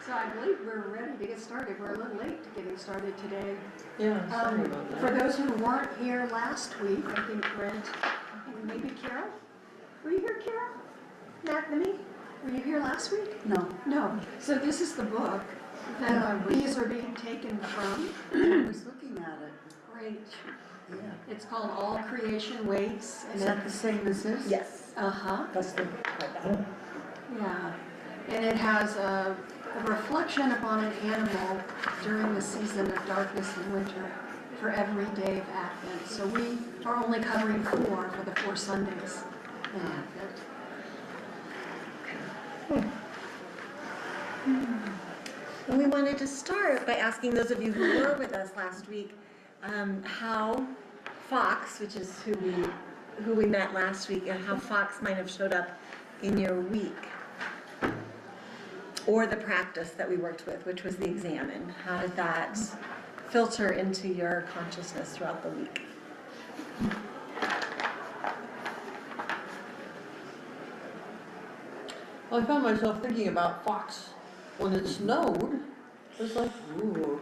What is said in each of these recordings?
So I believe we're ready to get started. We're a little late to getting started today. Yeah, sorry about that. For those who weren't here last week, I think Brent and maybe Carol. Were you here, Carol? McNamee? Were you here last week? No. No. So this is the book that these are being taken from. I was looking at it. Great. Yeah. It's called All Creation Waits. Is that the same as this? Yes, Uh-huh. that's the, like that. Yeah. And it has a reflection upon an animal during the season of darkness and winter for every day of Advent. So we are only covering 4 for the 4 Sundays in Advent. And we wanted to start by asking those of you who were with us last week, how Fox, which is who we met last week, and how Fox might have showed up in your week. Or the practice that we worked with, which was the examine. How did that filter into your consciousness throughout the week? Well, I found myself thinking about Fox when it snowed. It was like, ooh,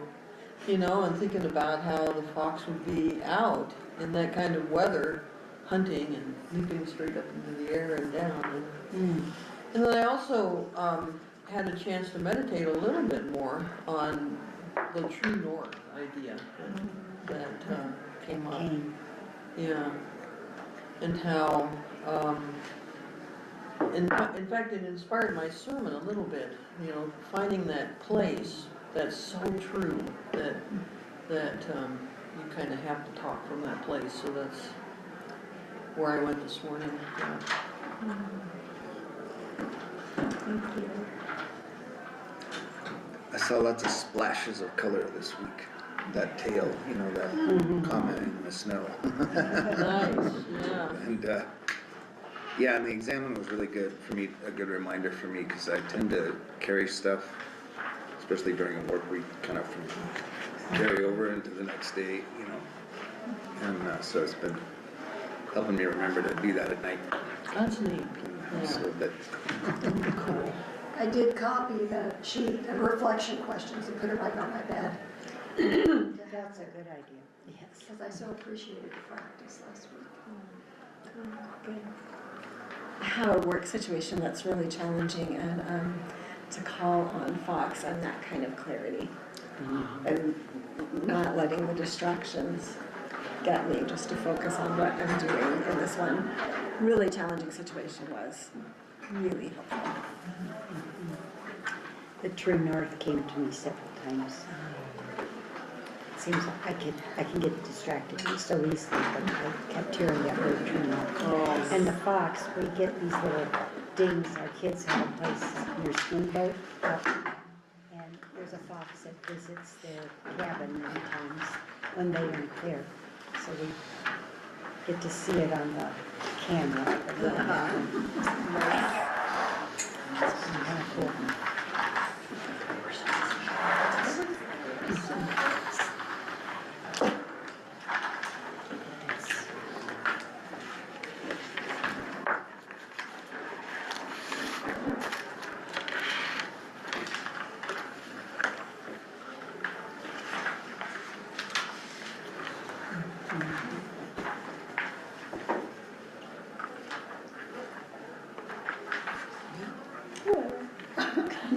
you know, and thinking about how the fox would be out in that kind of weather, hunting and leaping straight up into the air and down. And then I also had a chance to meditate a little bit more on the true north idea that came up. Yeah, and how, in fact, it inspired my sermon a little bit. You know, finding that place that's so true that you kind of have to talk from that place. So that's where I went this morning. Yeah. Thank you. I saw lots of splashes of color this week. That tail, you know, that comment in the snow. Nice, yeah. And yeah, and the examine was really good for me, a good reminder for me, because I tend to carry stuff, especially during a work week, kind of carry over into the next day, you know. And so it's been helping me remember to do that at night. That's neat. So that, Cool. I did copy the sheet of reflection questions and put it right on my bed. That's a good idea. Yes. Because I so appreciated the practice last week. Good. I have a work situation that's really challenging, and to call on Fox on that kind of clarity and not letting the distractions get me, just to focus on what I'm doing in this one really challenging situation was really helpful. The true north came to me several times. It seems like I can get distracted so easily, but I kept hearing that word true north. And the fox, we get these little dings. Our kids have a place near Steamboat up, and there's a fox that visits their cabin many times when they aren't there. So we get to see it on the camera. It's kind of cool.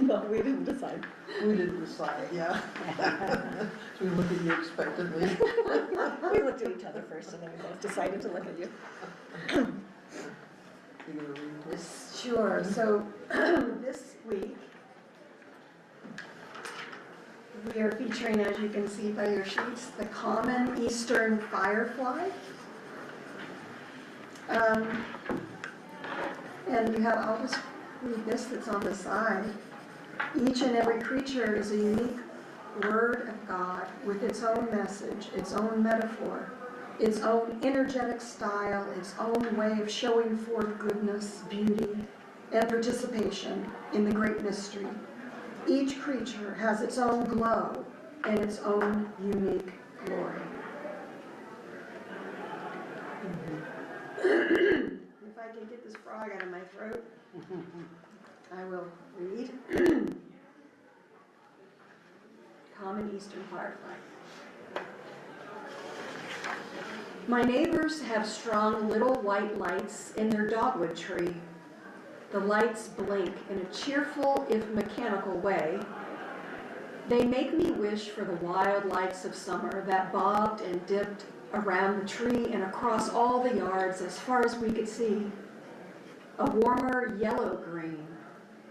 Well, we didn't decide. We didn't decide, yeah. So we look at you expectantly. We looked at each other first, and then we both decided to look at you. You gonna read this? Sure. So this week, we are featuring, as you can see by your sheets, the common eastern firefly. And you have, I'll just read this that's on the side. Each and every creature is a unique word of God with its own message, its own metaphor, its own energetic style, its own way of showing forth goodness, beauty, and participation in the great mystery. Each creature has its own glow and its own unique glory. If I can get this frog out of my throat, I will read. eastern firefly. My neighbors have strung little white lights in their dogwood tree. The lights blink in a cheerful, if mechanical way. They make me wish for the wild lights of summer that bobbed and dipped around the tree and across all the yards as far as we could see. A warmer yellow-green.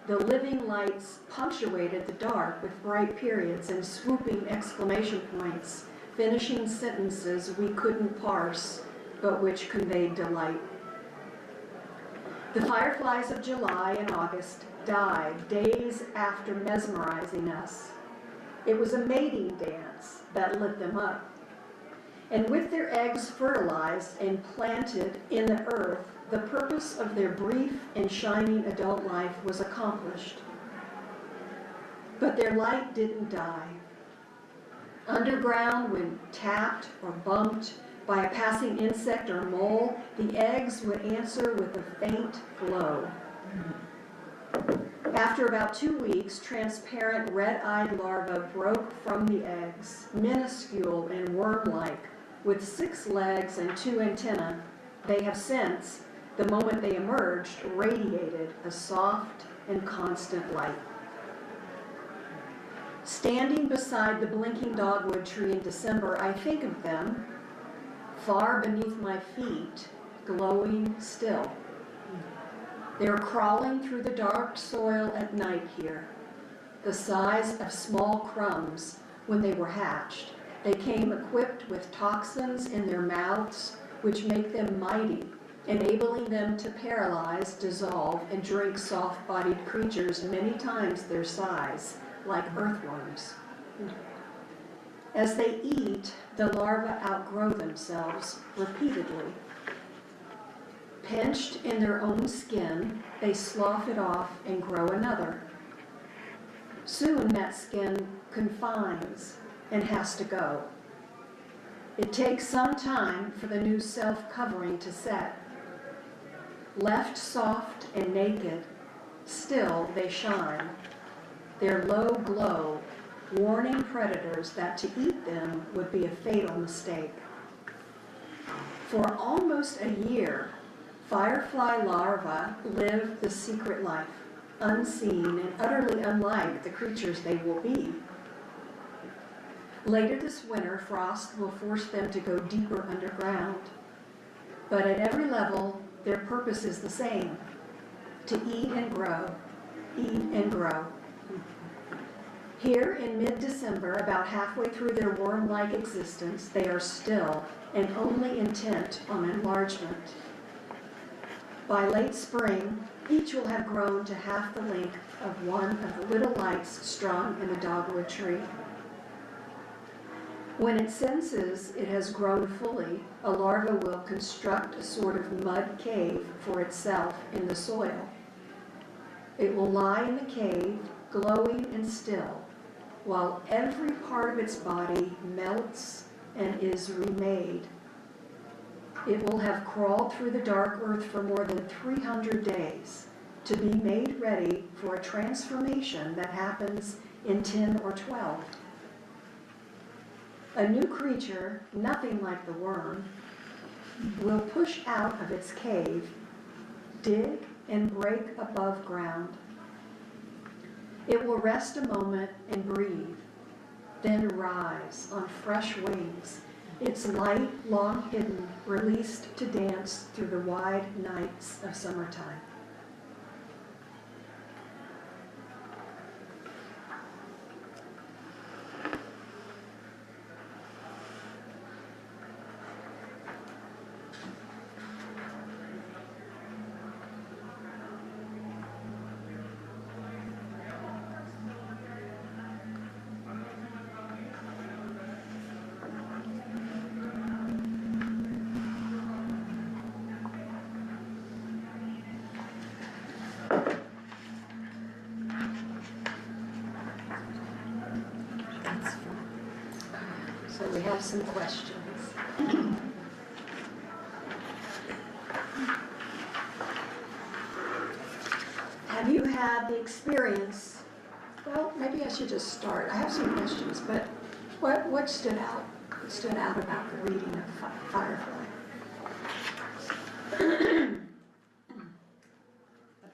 The living lights punctuated the dark with bright periods and swooping exclamation points, finishing sentences we couldn't parse, but which conveyed delight. The fireflies of July and August died days after mesmerizing us. It was a mating dance that lit them up. And with their eggs fertilized and planted in the earth, the purpose of their brief and shining adult life was accomplished. But their light didn't die. Underground, when tapped or bumped by a passing insect or mole, the eggs would answer with a faint glow. After about 2 weeks, transparent red-eyed larvae broke from the eggs, minuscule and worm-like, with 6 legs and 2 antennae. They have since, the moment they emerged, radiated a soft and constant light. Standing beside the blinking dogwood tree in December, I think of them, far beneath my feet, glowing still. They're crawling through the dark soil at night here, the size of small crumbs when they were hatched. They came equipped with toxins in their mouths, which make them mighty, enabling them to paralyze, dissolve, and drink soft-bodied creatures many times their size, like earthworms. As they eat, the larvae outgrow themselves repeatedly. Pinched in their own skin, they slough it off and grow another. Soon that skin confines and has to go. It takes some time for the new self-covering to set. Left soft and naked, still they shine. Their low glow, warning predators that to eat them would be a fatal mistake. For almost a year, firefly larvae live the secret life, unseen and utterly unlike the creatures they will be. Later this winter, frost will force them to go deeper underground. But at every level, their purpose is the same: to eat and grow, eat and grow. Here in mid-December, about halfway through their worm-like existence, they are still and only intent on enlargement. By late spring, each will have grown to half the length of one of the little lights strung in the dogwood tree. When it senses it has grown fully, a larva will construct a sort of mud cave for itself in the soil. It will lie in the cave, glowing and still, while every part of its body melts and is remade. It will have crawled through the dark earth for more than 300 days to be made ready for a transformation that happens in 10 or 12. A new creature, nothing like the worm, will push out of its cave, dig and break above ground. It will rest a moment and breathe, then rise on fresh wings, its light long hidden, released to dance through the wide nights of summertime. So we have some questions. Have you had the experience, well, maybe I should just start. I have some questions, but What stood out about the reading of Firefly? But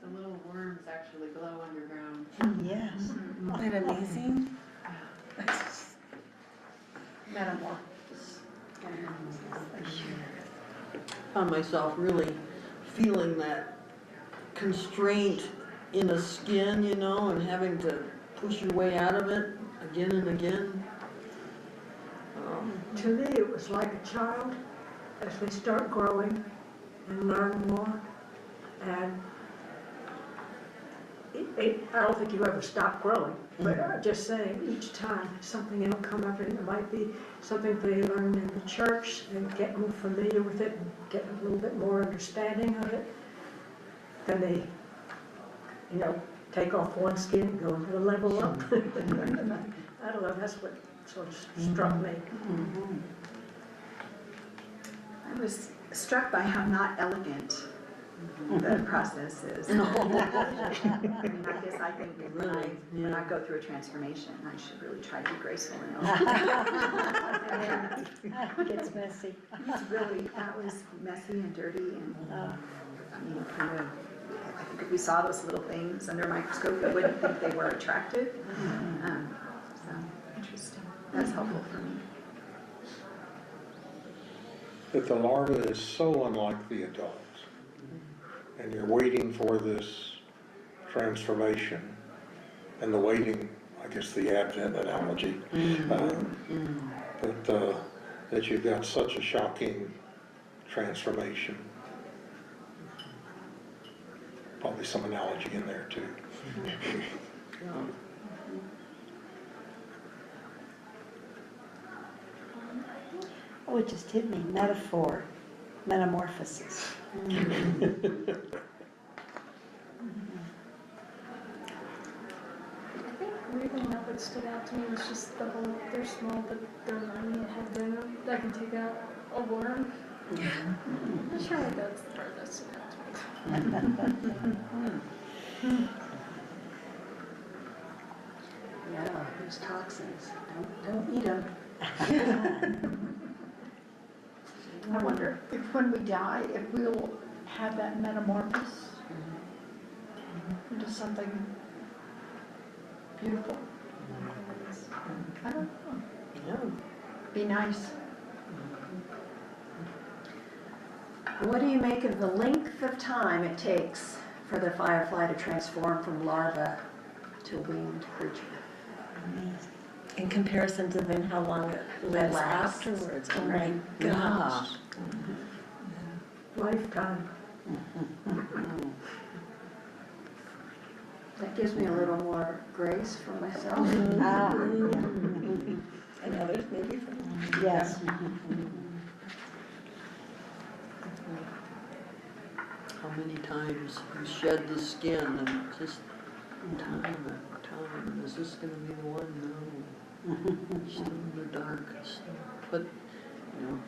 the little worms actually glow underground. Yes. Isn't it amazing? That's just Metamorphosis. Found myself really feeling that constraint in a skin, you know, and having to push your way out of it again and again. To me, it was like a child as they start growing and learn more. And I don't think you ever stop growing, but I'm just saying, each time something will come up, and it might be something they learn in the church and get more familiar with it and get a little bit more understanding of it. Then they, take off one skin and go into a level up. I don't know, that's what sort of struck me. I was struck by how not elegant the process is. I mean, I guess I think that when I go through a transformation, I should really try to be graceful and elegant. It gets messy. That was messy and dirty and, kind of, I think if we saw those little things under a microscope, we wouldn't think they were attractive. So, interesting. That's helpful for me. That the larva is so unlike the adults. And you're waiting for this transformation. And the waiting, I guess the Advent analogy, that you've got such a shocking transformation. Probably some analogy in there too. Oh, it just hit me, metaphor, metamorphosis. I think weirdly enough what stood out to me was just the whole, they're small but they're learning and have venom that can take out a worm. I'm not sure what that's the part that stood out to me. Yeah, there's toxins. Don't eat them. I wonder if when we die, if we'll have that metamorphosis into something beautiful. I don't know. Yeah. Be nice. What do you make of the length of time it takes for the firefly to transform from larva to winged creature? in comparison to then how long it lives lasts. afterwards. Oh my Right. gosh. Lifetime. That gives me a little more grace for myself. And others maybe. Yes. How many times you shed the skin and just time after time, is this gonna be the one? No. Still in the dark, but,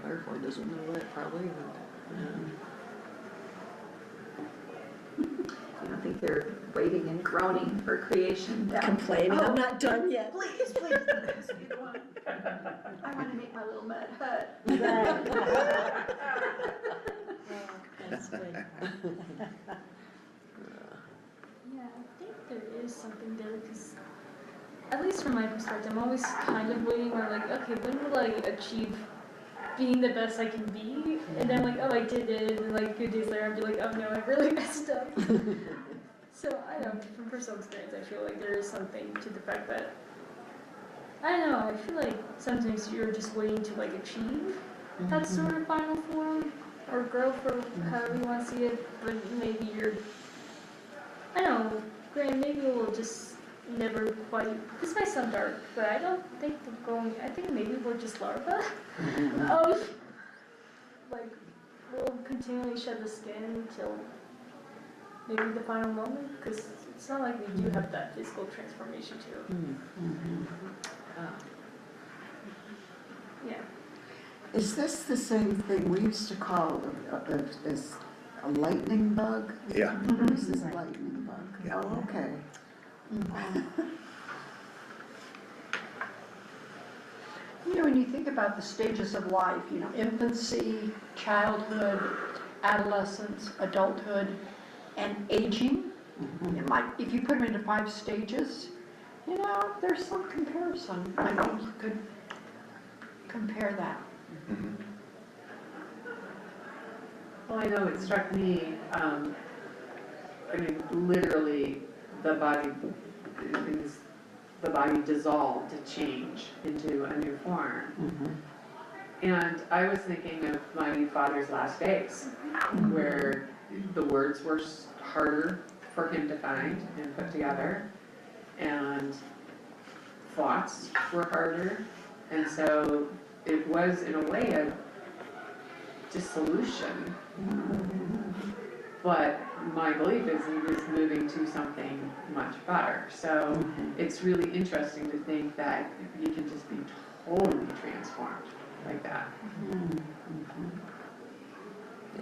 Firefly doesn't know that probably, but, I don't think they're waiting and groaning for creation. Complaining, Oh, I'm not done yet. please, please, this be the one. I want to make my little mud hut. That's good. Yeah, I think there is something there because, at least from my perspective, I'm always kind of waiting or like, okay, when will I achieve being the best I can be? And then like, oh, I did it, and like a few days later, I'd be like, oh no, I really messed up. So I don't know, from personal experience, I feel like there is something to the fact that, I don't know, I feel like sometimes you're just waiting to like achieve that sort of final form or growth or however you want to see it, but maybe you're, I don't know, granted, maybe we'll just never quite, this might sound dark, but I don't think we're going, I think maybe we're just larvae. Like, we'll continually shed the skin until maybe the final moment, because it's not like we do have that physical transformation too. Yeah. Is this the same thing we used to call as a lightning bug? Yeah. This is a lightning bug. Yeah. Oh, okay. You know, when you think about the stages of life, you know, infancy, childhood, adolescence, adulthood, and aging, it might, if you put them into 5 stages, you know, there's some comparison. I think you could compare that. Well, I know it struck me, I mean, literally, the body dissolved to change into a new form. And I was thinking of my father's last days, where the words were harder for him to find and put together, and thoughts were harder, and so it was in a way a dissolution. But my belief is he was moving to something much better. So it's really interesting to think that you can just be totally transformed like that.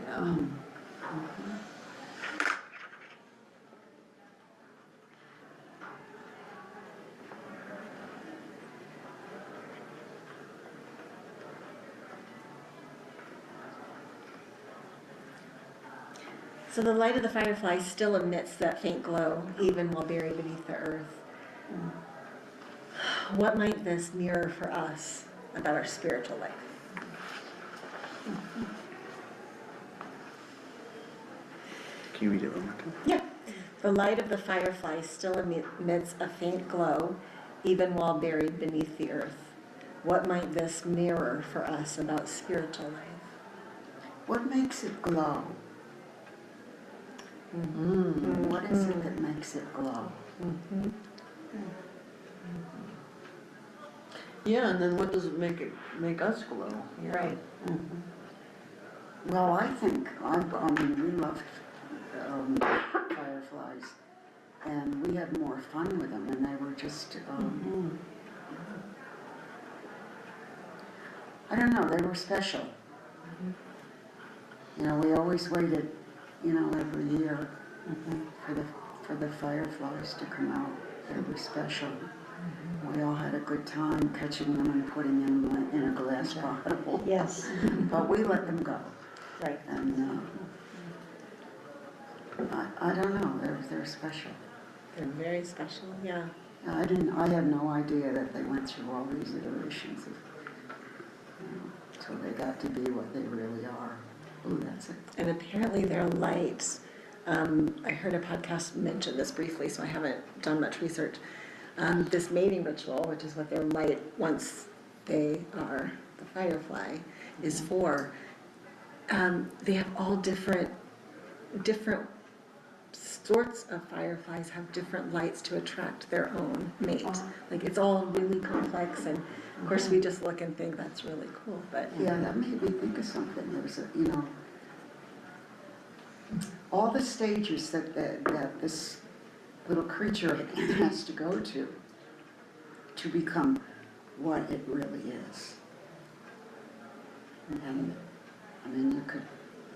Yeah. So the light of the firefly still emits that faint glow, even while buried beneath the earth. What might this mirror for us about our spiritual life? Can you read it one more time? Yeah. The light of the firefly still emits a faint glow, even while buried beneath the earth. What might this mirror for us about spiritual life? What makes it glow? What is it that makes it glow? Yeah, and then what does it make us glow? Right. Well, I think, I mean, we love fireflies, and we had more fun with them, and they were just, I don't know, they were special. You know, we always waited, you know, every year for the fireflies to come out. They were special. We all had a good time catching them and putting them in a glass bottle. Yes. But we let them go. Right. And I don't know, they're special. They're very special, yeah. I had no idea that they went through all these iterations of, till they got to be what they really are. Ooh, that's it. And apparently their light, I heard a podcast mention this briefly, so I haven't done much research. This mating ritual, which is what their light, once they are the firefly, is for. They have all different sorts of fireflies have different lights to attract their own mate. Like, it's all really complex, and of course we just look and think that's really cool, but. Yeah, that made me think of something. There's a, you know, all the stages that this little creature has to go to become what it really is. And, I mean, you could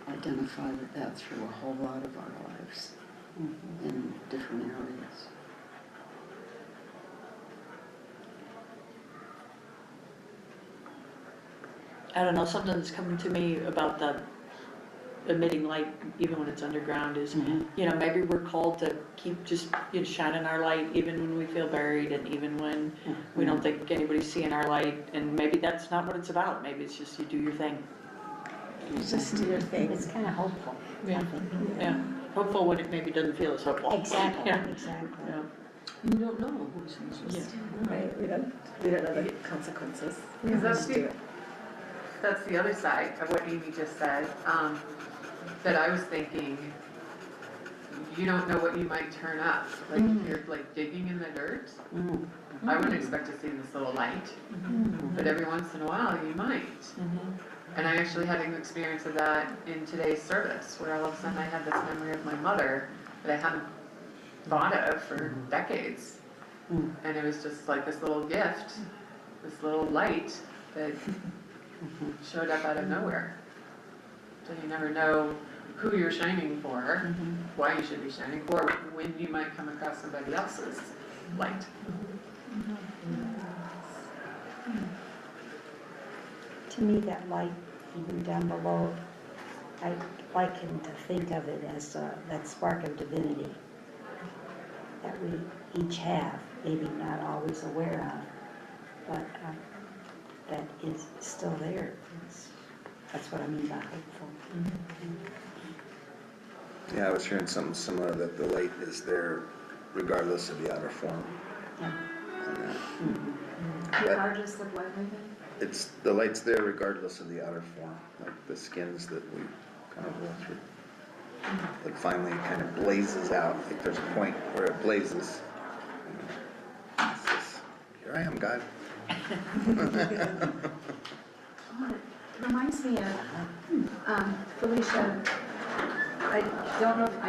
identify with that through a whole lot of our lives in different areas. I don't know, something that's coming to me about the emitting light, even when it's underground, is, you know, maybe we're called to keep just, you know, shining our light even when we feel buried, and even when we don't think anybody's seeing our light, and maybe that's not what it's about. Maybe it's just you do your thing. Just do your thing. It's kind of hopeful. Yeah, yeah. Hopeful when it maybe doesn't feel as hopeful. Exactly, Yeah. exactly. Yeah. You don't know who's interested. Right, we don't know the consequences. Because that's the other side of what Amy just said, that I was thinking, you don't know what you might turn up. Like, if you're like digging in the dirt, I wouldn't expect to see this little light, but every once in a while you might. And I actually had an experience of that in today's service, where all of a sudden I had this memory of my mother that I hadn't thought of for decades. And it was just like this little gift, this little light that showed up out of nowhere. So you never know who you're shining for, why you should be shining for, when you might come across somebody else's light. to me, that light, even down below, I liken to think of it as that spark of divinity that we each have, maybe not always aware of, but that is still there. That's what I mean by hopeful. Yeah, I was hearing something similar, that the light is there regardless of the outer form. Yeah. Regardless of what, maybe? The light's there regardless of the outer form, like the skins that we kind of roll through. It finally kind of blazes out, like there's a point where it blazes. It's just, here I am, God. Oh, it reminds me of, Felicia, I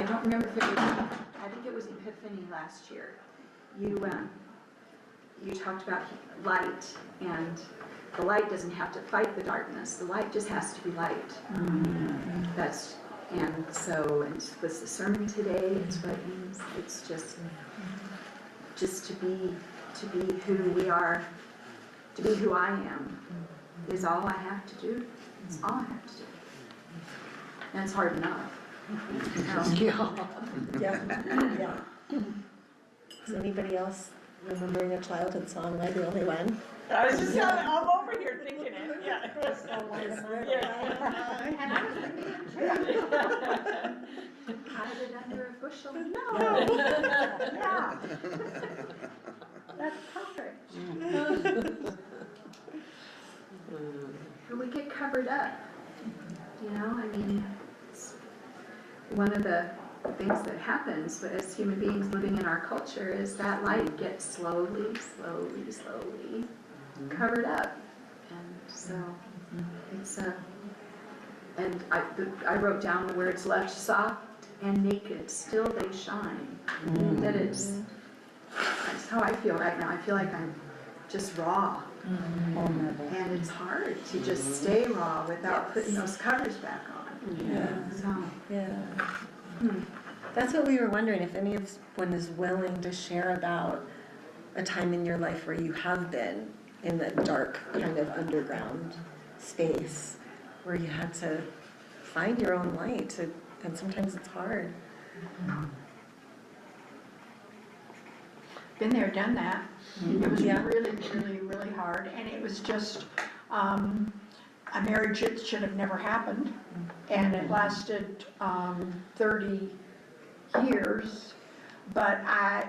don't remember if it was, I think it was Epiphany last year. You talked about light, and the light doesn't have to fight the darkness, the light just has to be light. And so, and it was the sermon today, it's what it means, it's just to be who we are, to be who I am, is all I have to do. It's all I have to do. And it's hard enough. Yeah. Is anybody else remembering a childhood song? Am I the only one? I was just telling, I'm over here thinking it, yeah. And I was thinking it too. Hide it under a bushel? No. Yeah. That's perfect. And we get covered up, you know, I mean, it's one of the things that happens as human beings living in our culture is that light gets slowly covered up. And so it's and I wrote down the words left soft and naked, still they shine. That that's how I feel right now. I feel like I'm just raw. And it's hard to just stay raw without putting those covers back on. That's what we were wondering, if anyone is willing to share about a time in your life where you have been in the dark kind of underground space, where you had to find your own light, and sometimes it's hard. Been there, done that. It was really hard, and it was just, a marriage that should have never happened, and it lasted 30 years, but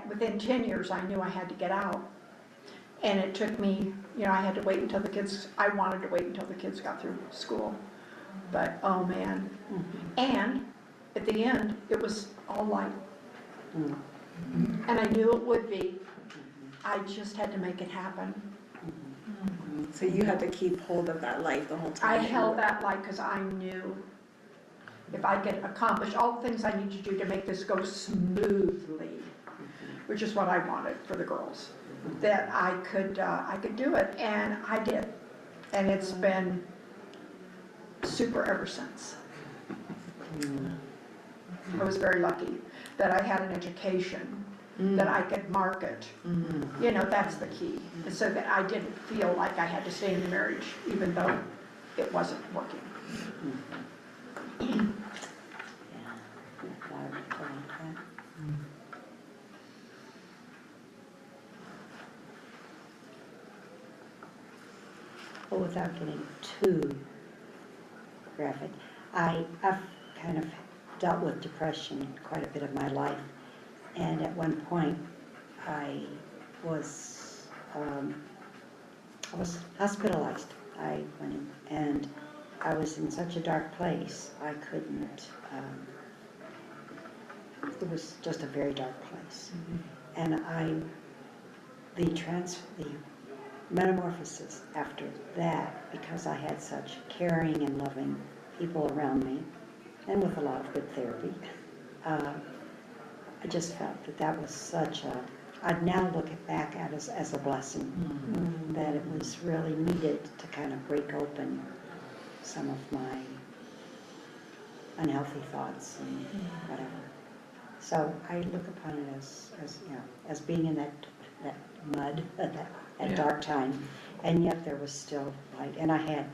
within 10 years, I knew I had to get out. And it took me, I had to wait until I wanted to wait until the kids got through school, but oh man. And at the end, it was all light. And I knew it would be. I just had to make it happen. So you had to keep hold of that light the whole time? I held that light because I knew if I could accomplish all the things I need to do to make this go smoothly, which is what I wanted for the girls, that I could do it, and I did. And it's been super ever since. I was very lucky that I had an education that I could market. That's the key. So that I didn't feel like I had to stay in the marriage even though it wasn't working. Well, without getting too graphic, I've kind of dealt with depression quite a bit of my life, and at one point I was hospitalized. I went in, and I was in such a dark place, I couldn't, it was just a very dark place. And the metamorphosis after that, because I had such caring and loving people around me, and with a lot of good therapy, I just felt that was such a, I'd now look back at it as a blessing, that it was really needed to kind of break open some of my unhealthy thoughts and whatever. So I look upon it as being in that mud, that dark time, and yet there was still light. And I had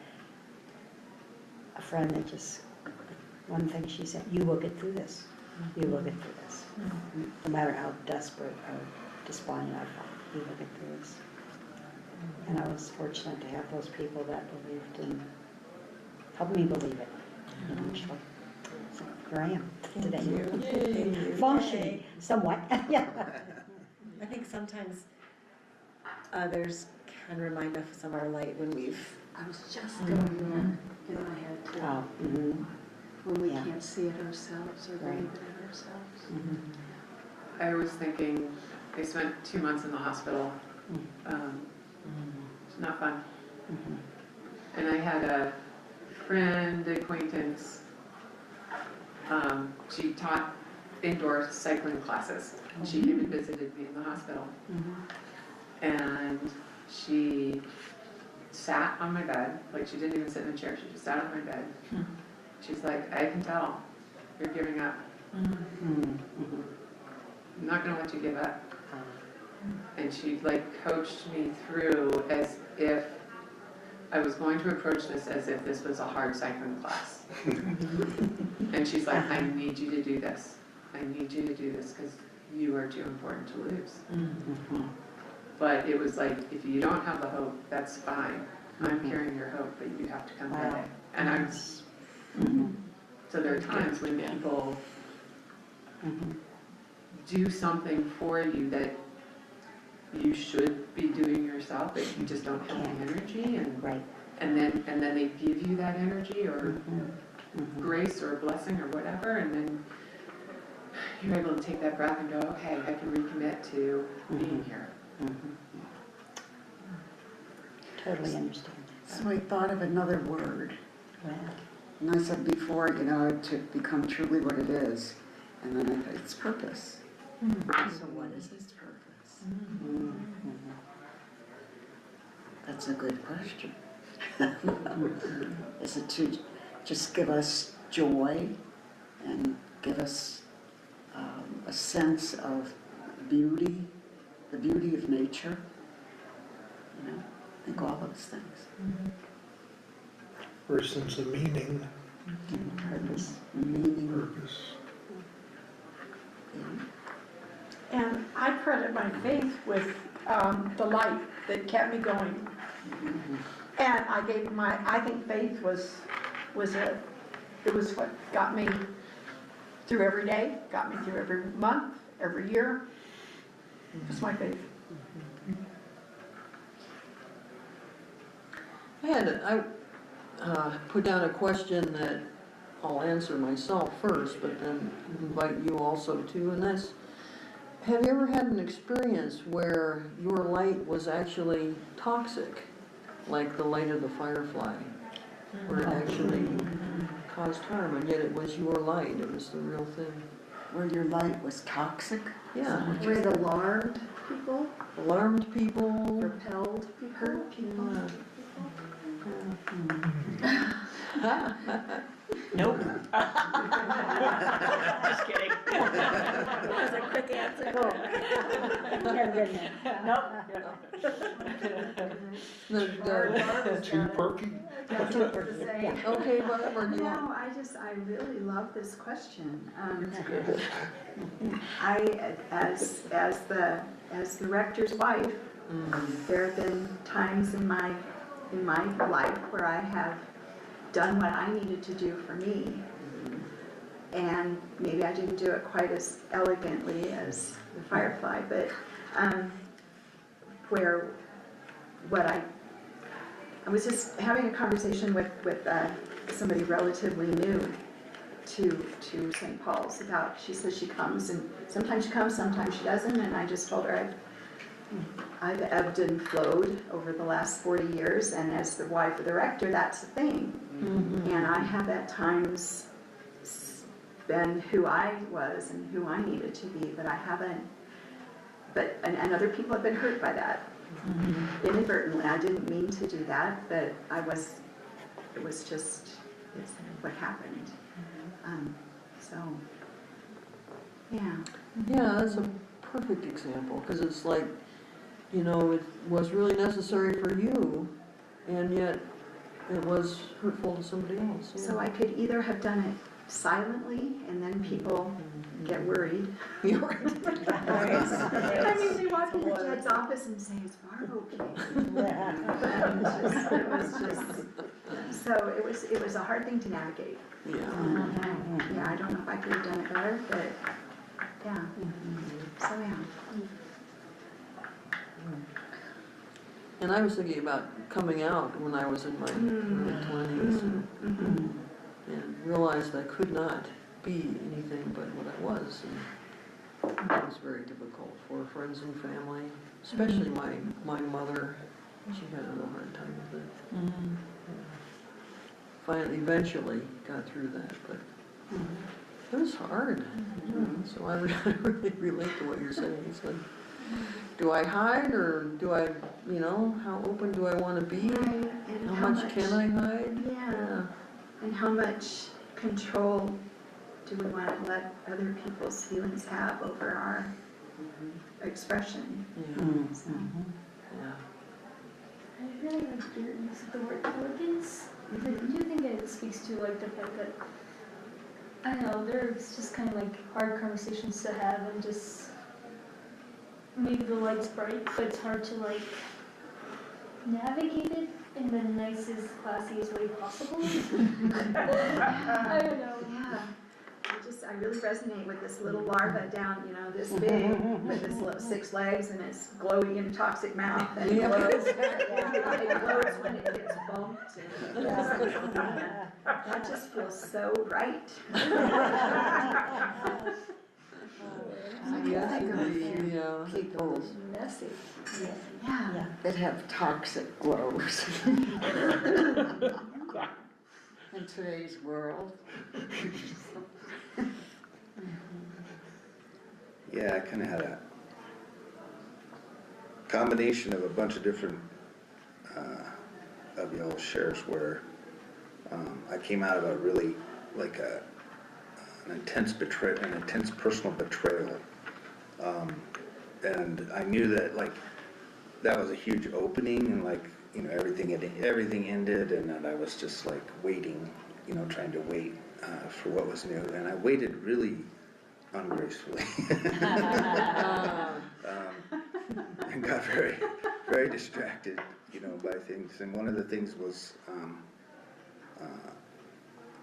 a friend that just, one thing she said, you will get through this. You will get through this. No matter how desperate or despondent I felt, you will get through this. And I was fortunate to have those people that believed and helped me believe it eventually. So here I am today. Functioning somewhat, yeah. I think sometimes others can remind us of our light when we've, I was just going there in my head too. Oh, When we Yeah. can't see it ourselves or Right. believe it in ourselves. I was thinking, they spent 2 months in the hospital. It's not fun. And I had a friend, acquaintance, she taught indoor cycling classes. She came and visited me in the hospital. And she sat on my bed, like she didn't even sit in a chair, she just sat on my bed. She's like, I can tell, you're giving up. I'm not gonna let you give up. And she like coached me through as if I was going to approach this as if this was a hard cycling class. And she's like, I need you to do this. I need you to do this because you are too important to lose. But it was like, if you don't have the hope, that's fine. I'm carrying your hope, but you have to come today. And I'm, so there are times when people do something for you that you should be doing yourself, but you just don't have the energy, and then they give you that energy or grace or blessing or whatever, and then you're able to take that breath and go, okay, I can recommit to being here. Totally understand. So I thought of another word. And I said before, you know, to become truly what it is. And then I thought, it's purpose. So what is its purpose? That's a good question. Is it to just give us joy and give us a sense of beauty, the beauty of nature? You know, I think all those things. Or a sense of meaning, Purpose, meaning. purpose. Yeah. And I credit my faith with the light that kept me going. And I gave I think faith was it. It was what got me through every day, got me through every month, every year. It was my faith. I put down a question that I'll answer myself first, but then invite you also too, and that's, have you ever had an experience where your light was actually toxic, like the light of the firefly, where it actually caused harm, and yet it was your light, it was the real thing? Where your light was toxic? Yeah. Where it alarmed people, Alarmed people. repelled people, hurt people. Nope. Just kidding. that was a quick answer. Too perky? Okay, whatever, do you want? No, I really love this question. As the rector's wife, there have been times in my life where I have done what I needed to do for me. And maybe I didn't do it quite as elegantly as the firefly, but where what I was just having a conversation with somebody relatively new to St. Paul's about, she says she comes, and sometimes she comes, sometimes she doesn't, and I just told her I've ebbed and flowed over the last 40 years, and as the wife of the rector, that's the thing. And I have at times been who I was and who I needed to be, but I haven't, and other people have been hurt by that. Inadvertently, I didn't mean to do that, but it was just, it's what happened. So, yeah. Yeah, that's a perfect example, because it's like, you know, it was really necessary for you, and yet it was hurtful to somebody else, yeah. So I could either have done it silently and then people get worried. You're right. I mean, they walk into Jed's office and say, is Barb okay? So it was a hard thing to navigate. Yeah. Yeah, I don't know if I could have done it better, but, yeah. So, yeah. And I was thinking about coming out when I was in my early 20s and realized I could not be anything but what I was. And that was very difficult for friends and family, especially my mother. She had a real hard time with it. Finally, eventually got through that, but it was hard. So I really relate to what you're saying. It's like, do I hide or do I, how open do I want to be? Right, and How much can I hide? Yeah. And how much control do we want to let other people's feelings have over our expression? Yeah. So, Yeah. I really like your use of the word elegance. I do think it speaks to like the fact that, I don't know, there's just kind of like hard conversations to have and just maybe the light's bright, but it's hard to like navigate it in the nicest, classiest way possible. I don't know. yeah. I really resonate with this little larva down, this big, with its little 6 legs and its glowy and toxic mouth and it glows. It glows when it gets bumped. And that just feels so right. People Messy. Yeah, that have toxic glows. In today's world. Yeah, I kinda had a combination of a bunch of different, of y'all's shares where, I came out of a really, like an intense personal betrayal. And I knew that, like, that was a huge opening and like, everything ended and then I was just like waiting, trying to wait, for what was new. And I waited really ungracefully. And got very, very distracted, by things. And one of the things was,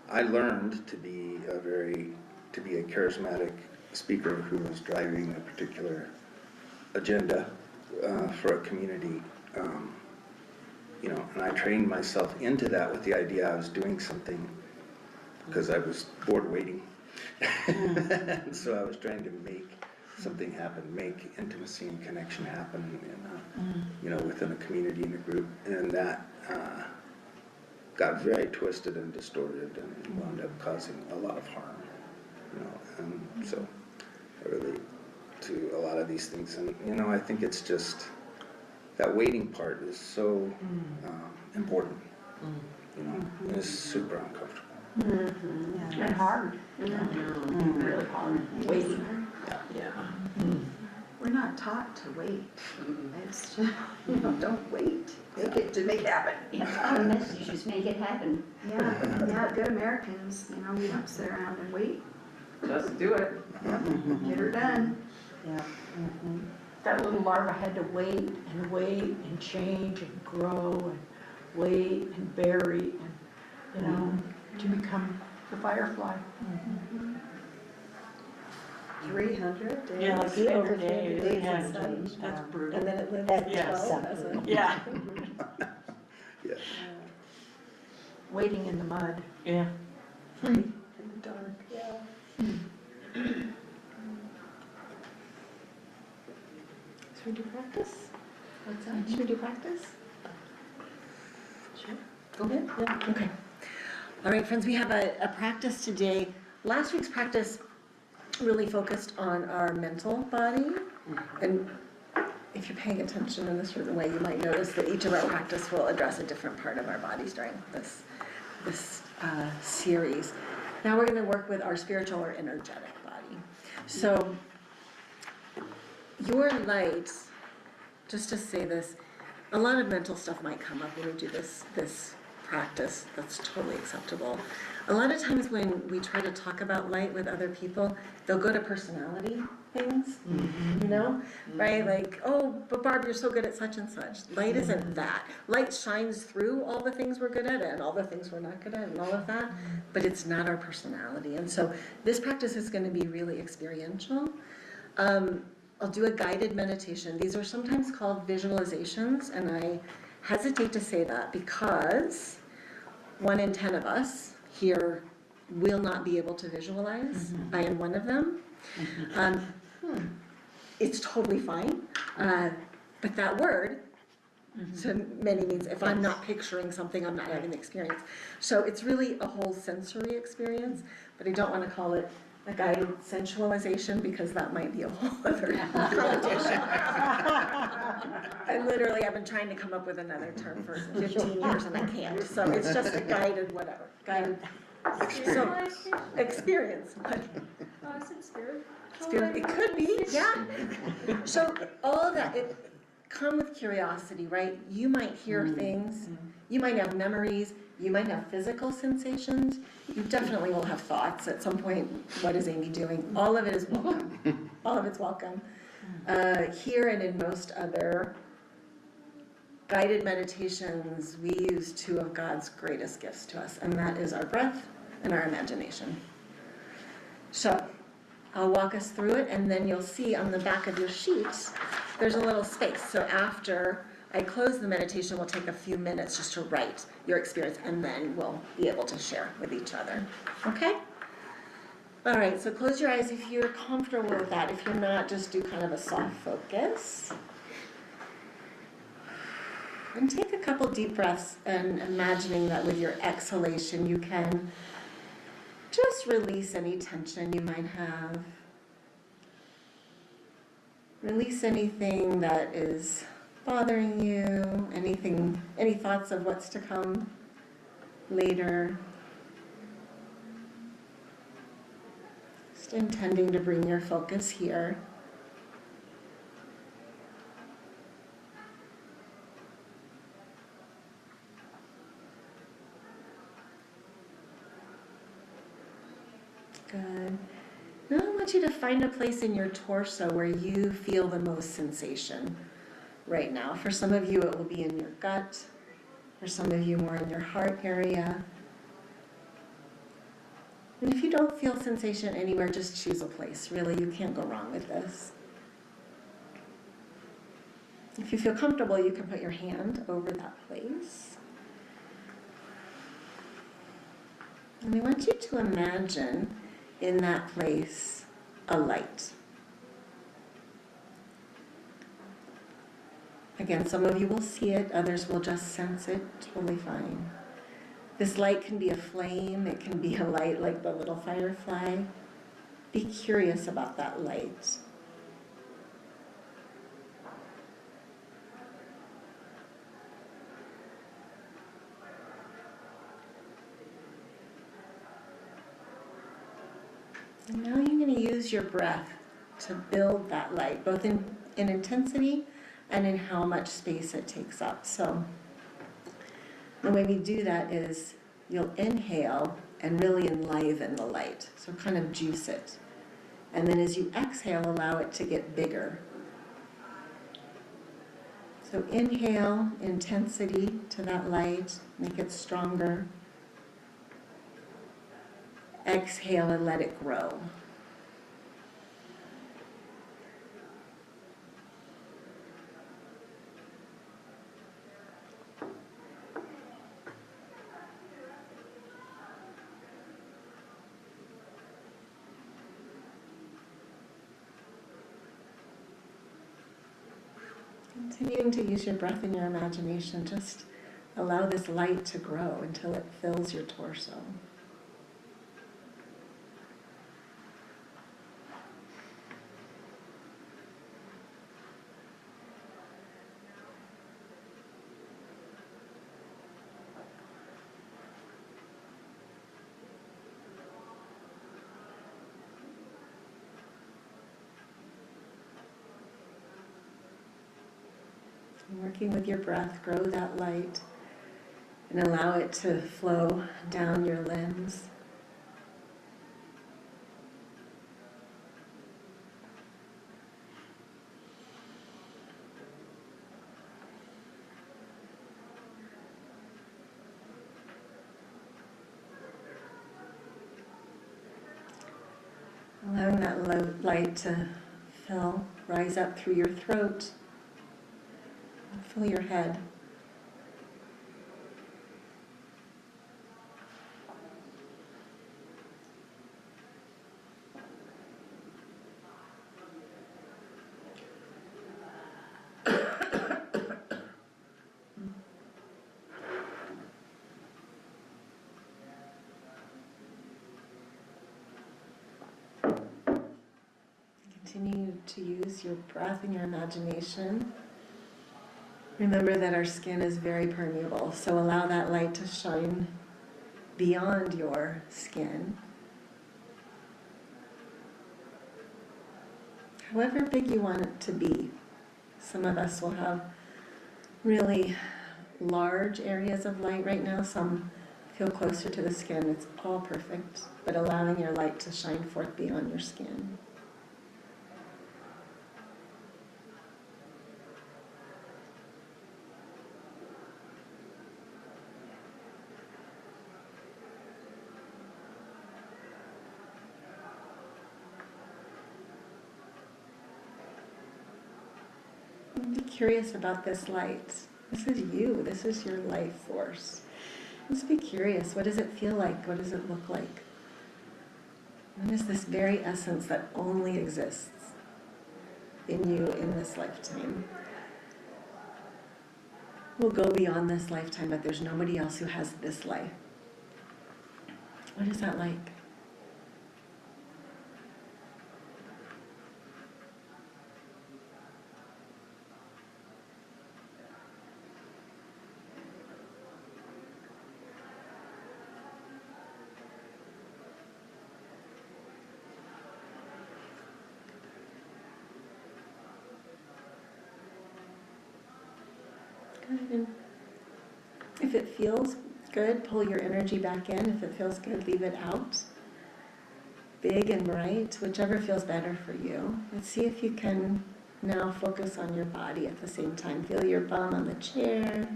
I learned to be a charismatic speaker who was driving a particular agenda, for a community, and I trained myself into that with the idea I was doing something because I was bored waiting. And so I was trying to make something happen, make intimacy and connection happen, within a community and a group. And that got very twisted and distorted and wound up causing a lot of harm, and so I relate to a lot of these things. And, I think it's just, that waiting part is so important, and it's super uncomfortable. And hard, really hard, waiting. Yeah. We're not taught to wait. It's just, don't wait. Make it happen. Our message is make it happen. Yeah, good Americans, we don't sit around and wait. Just do it. Get her done. Yeah. That little larva had to wait and change and grow and wait and bury and, to become the firefly. 300 days. Yeah, like 300 days days, yeah, inside. that's brutal. And then it lives That's to 12 as something. a. Yeah, Yeah. Waiting in the mud. yeah. In the dark, yeah. Should we do practice? What's that? Should we do practice? Go ahead, yeah. Okay. All right, friends, we have a practice today. Last week's practice really focused on our mental body. And if you're paying attention in this way, you might notice that each of our practice will address a different part of our bodies during this series. Now we're going to work with our spiritual or energetic body. So your light, just to say this, a lot of mental stuff might come up when we do this practice, that's totally acceptable. A lot of times when we try to talk about light with other people, they'll go to personality things, you know, right? Like, oh, but Barb, you're so good at such and such. Light isn't that. Light shines through all the things we're good at and all the things we're not good at and all of that, but it's not our personality. And so this practice is going to be really experiential. I'll do a guided meditation. These are sometimes called visualizations, and I hesitate to say that because 1 in 10 of us here will not be able to visualize. I am one of them. It's totally fine, but that word to many means if I'm not picturing something, I'm not having the experience. So it's really a whole sensory experience, but I don't want to call it a guided sensualization because that might be a whole other connotation. And literally, I've been trying to come up with another term for 15 years and I can't. So it's just a guided whatever. Guided experience. Oh, I said spirit. Spirit. It could be, yeah. So all of that, come with curiosity, right? You might hear things. You might have memories. You might have physical sensations. You definitely will have thoughts at some point. What is Amy doing? All of it is welcome. All of it's welcome. Here and in most other guided meditations, we use 2 of God's greatest gifts to us, and that is our breath and our imagination. So I'll walk us through it, and then you'll see on the back of your sheet, there's a little space. So after I close the meditation, we'll take a few minutes just to write your experience, and then we'll be able to share with each other. Okay? All right, so close your eyes if you're comfortable with that. If you're not, just do kind of a soft focus. And take a couple deep breaths and imagining that with your exhalation, you can just release any tension you might have. Release anything that is bothering you, any thoughts of what's to come later. Just intending to bring your focus here. Good. Now I want you to find a place in your torso where you feel the most sensation right now. For some of you, it will be in your gut. For some of you, more in your heart area. And if you don't feel sensation anywhere, just choose a place. Really, you can't go wrong with this. If you feel comfortable, you can put your hand over that place. And I want you to imagine in that place a light. Again, some of you will see it, others will just sense it, totally fine. This light can be a flame, it can be a light like the little firefly. Be curious about that light. And now you're going to use your breath to build that light, both in intensity and in how much space it takes up. So the way we do that is you'll inhale and really enliven the light. So kind of juice it. And then as you exhale, allow it to get bigger. So inhale intensity to that light, make it stronger. Exhale and let it grow. Continuing to use your breath and your imagination, just allow this light to grow until it fills your torso. And working with your breath, grow that light and allow it to flow down your limbs. Allowing that light to rise up through your throat, fill your head. Continue to use your breath and your imagination. Remember that our skin is very permeable, so allow that light to shine beyond your skin. However big you want it to be. Some of us will have really large areas of light right now. Some feel closer to the skin. It's all perfect, but allowing your light to shine forth beyond your skin. Be curious about this light. This is you. This is your life force. Just be curious. What does it feel like? What does it look like? What is this very essence that only exists in you in this lifetime? We'll go beyond this lifetime, but there's nobody else who has this life. What is that like? And if it feels good, pull your energy back in. If it feels good, leave it out. Big and bright, whichever feels better for you. Let's see if you can now focus on your body at the same time. Feel your bum on the chair.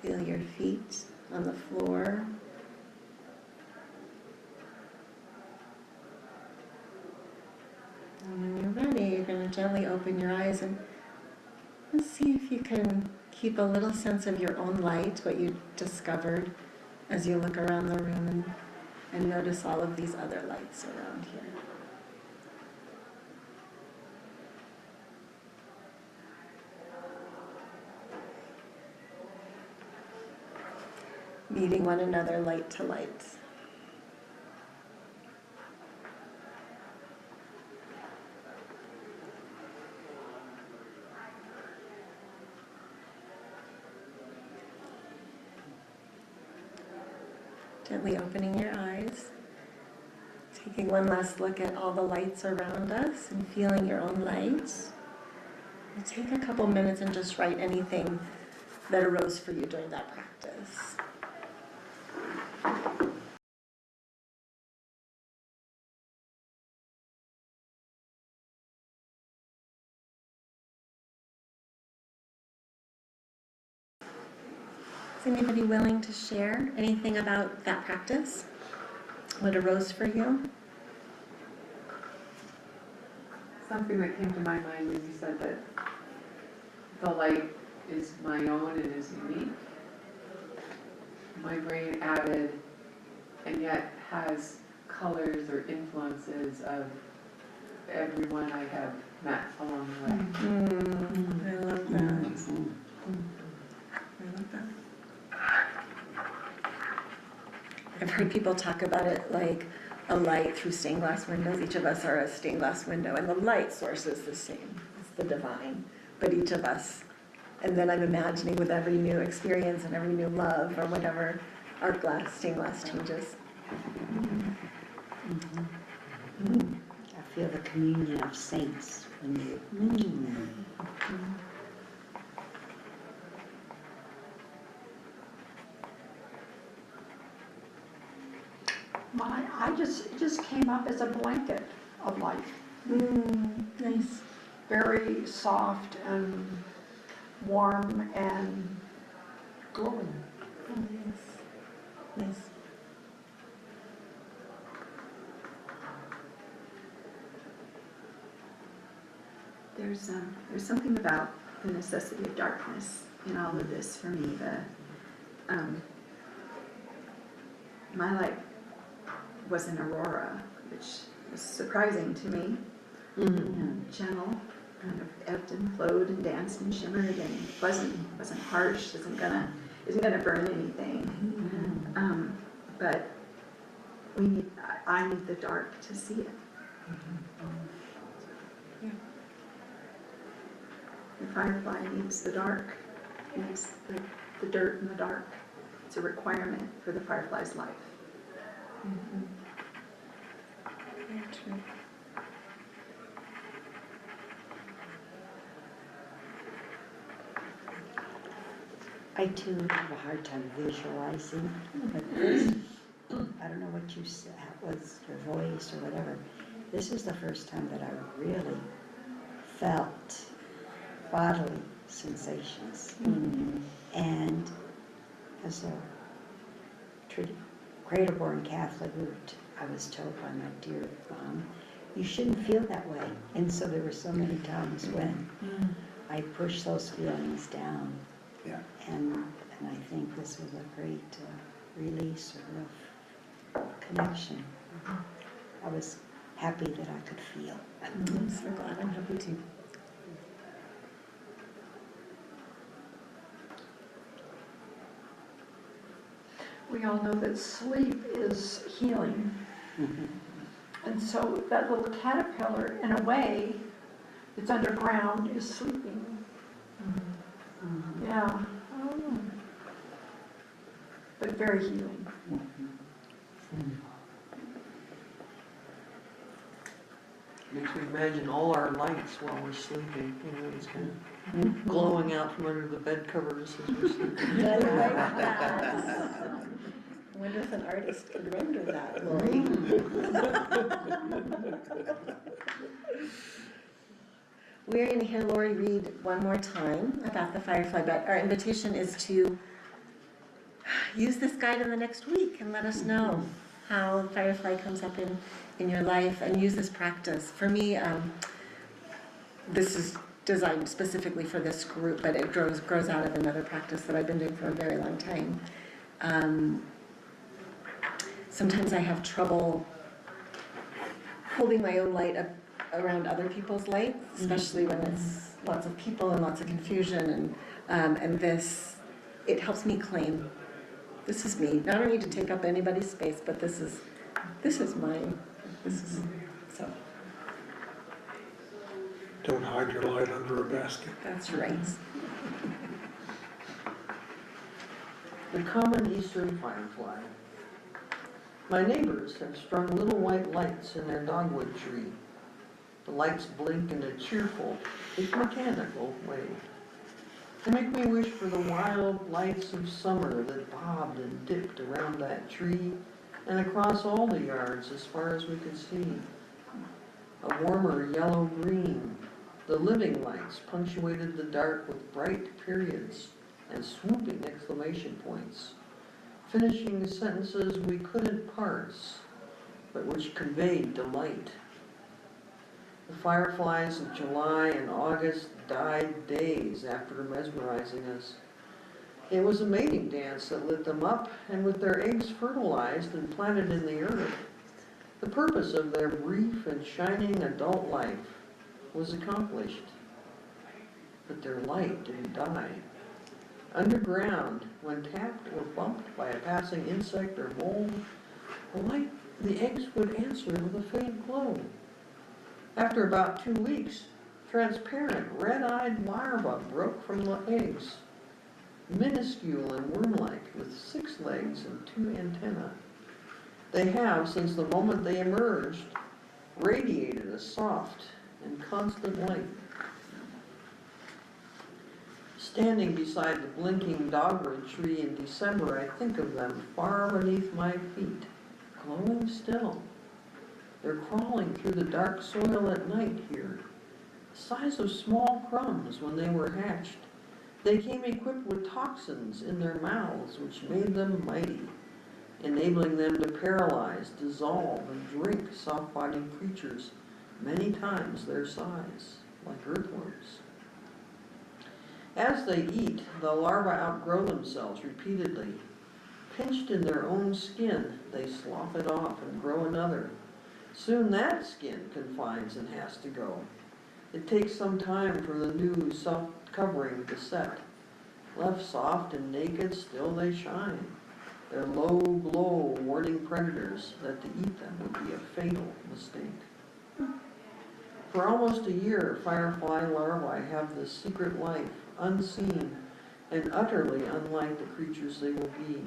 Feel your feet on the floor. And when you're ready, you're going to gently open your eyes and let's see if you can keep a little sense of your own light, what you discovered as you look around the room and notice all of these other lights around here. Meeting one another light to light. Gently opening your eyes, taking one last look at all the lights around us and feeling your own lights. And take a couple minutes and just write anything that arose for you during that practice. Is anybody willing to share anything about that practice? What arose for you? Something that came to my mind when you said that the light is my own and is unique. My brain added, and yet has colors or influences of everyone I have met along the way. I love that. I love that. I've heard people talk about it like a light through stained glass windows. Each of us are a stained glass window, and the light source is the same. It's the divine, but each of us. And then I'm imagining with every new experience and every new love or whatever, our stained glass changes. I feel the communion of saints when you. it just came up as a blanket of light. Nice. Very soft and warm and glowing. Oh, nice. There's something about the necessity of darkness in all of this for me. My light was an aurora, which was surprising to me. Gentle, kind of ebbed and flowed and danced and shimmered and wasn't harsh, isn't gonna burn anything. But I need the dark to see it. The firefly needs the dark, needs the dirt and the dark. It's a requirement for the firefly's life. Very true. I too have a hard time visualizing, but this, I don't know what you said, was your voice or whatever. This is the first time that I really felt bodily sensations. And as a cradle-born Catholic, I was told by my dear mom, you shouldn't feel that way. And so there were so many times when I pushed those feelings down. Yeah. And I think this was a great release or connection. I was happy that I could feel. I'm so glad. I'm happy too. We all know that sleep is healing. And so that little caterpillar, in a way, that's underground, is sleeping. Yeah. But very healing. Makes me imagine all our lights while we're sleeping, it's kind of glowing out from under the bed covers as we're sleeping. I like that. I wonder if an artist could render that, Lori. We're going to hear Lori read one more time about the Firefly, but our invitation is to use this guide in the next week and let us know how Firefly comes up in your life, and use this practice. For me, this is designed specifically for this group, but it grows out of another practice that I've been doing for a very long time. Sometimes I have trouble holding my own light up around other people's light, especially when it's lots of people and lots of confusion, and this, it helps me claim, this is me. I don't need to take up anybody's space, but this is mine. So. Don't hide your light under a basket. That's right. The common eastern firefly. My neighbors have strung little white lights in their dogwood tree. The lights blink in a cheerful, if mechanical, way. They make me wish for the wild lights of summer that bobbed and dipped around that tree and across all the yards as far as we could see. A warmer yellow-green, the living lights punctuated the dark with bright periods and swooping exclamation points, finishing sentences we couldn't parse, but which conveyed delight. The fireflies of July and August died days after mesmerizing us. It was a mating dance that lit them up, and with their eggs fertilized and planted in the earth, the purpose of their brief and shining adult life was accomplished. But their light didn't die. Underground, when tapped or bumped by a passing insect or mold, the eggs would answer with a faint glow. After about 2 weeks, transparent, red-eyed larvae broke from the eggs, minuscule and worm-like, with 6 legs and 2 antennae. They have, since the moment they emerged, radiated a soft and constant light. Standing beside the blinking dogwood tree in December, I think of them far beneath my feet, glowing still. They're crawling through the dark soil at night here, the size of small crumbs when they were hatched. They came equipped with toxins in their mouths which made them mighty, enabling them to paralyze, dissolve, and drink soft-bodied creatures many times their size, like earthworms. As they eat, the larvae outgrow themselves repeatedly. Pinched in their own skin, they slough it off and grow another. Soon that skin confines and has to go. It takes some time for the new soft covering to set. Left soft and naked, still they shine. Their low glow warning predators that to eat them would be a fatal mistake. For almost a year, firefly larvae have this secret life, unseen and utterly unlike the creatures they will be.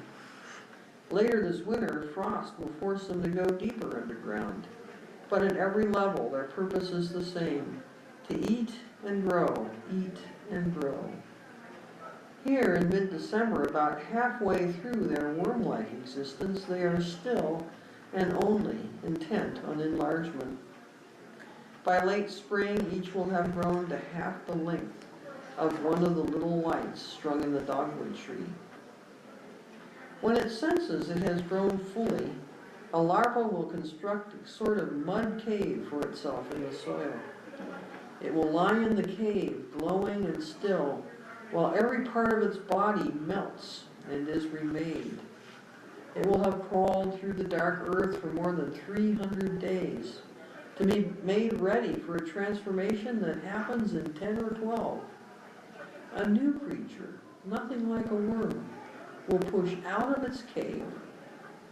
Later this winter, frost will force them to go deeper underground. But at every level, their purpose is the same: to eat and grow, eat and grow. Here in mid-December, about halfway through their worm-like existence, they are still and only intent on enlargement. By late spring, each will have grown to half the length of one of the little lights strung in the dogwood tree. When it senses it has grown fully, a larva will construct a sort of mud cave for itself in the soil. It will lie in the cave, glowing and still, while every part of its body melts and is remade. It will have crawled through the dark earth for more than 300 days to be made ready for a transformation that happens in 10 or 12. A new creature, nothing like a worm, will push out of its cave,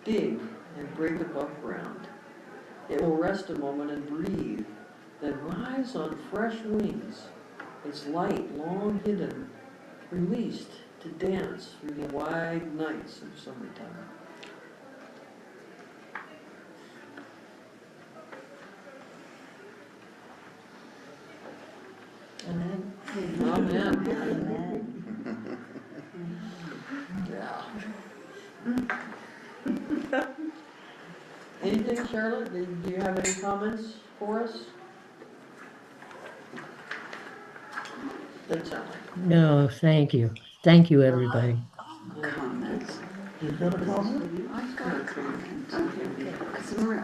dig, and break above ground. It will rest a moment and breathe, then rise on fresh wings, its light long hidden, released to dance through the wide nights of summertime. Amen. Amen. Amen. Yeah. Anything, Charlotte? Do you have any comments for us? Doesn't sound like. No, thank you. Thank you, everybody. Comments. You've got a comment? I've got a comment.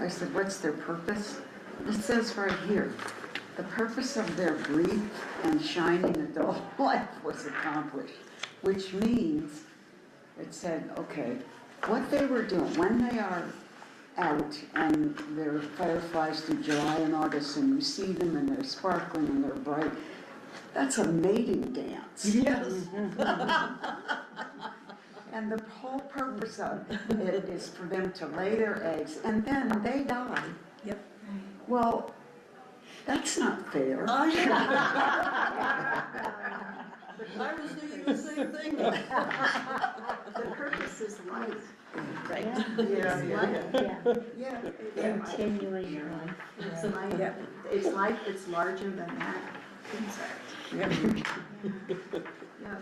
I said, what's their purpose? It says right here, the purpose of their brief and shining adult life was accomplished, which means, it said, okay, what they were doing, when they are out and they're fireflies through July and August and you see them and they're sparkling and they're bright, that's a mating dance. Yes. And the whole purpose of it is for them to lay their eggs and then they die. Yep. Well, that's not fair. Oh, yeah. I was thinking the same thing. The purpose is life. Right. Yeah, Yeah. yeah. Continuing life. It's life, it's life that's larger than that. Exactly. Yeah.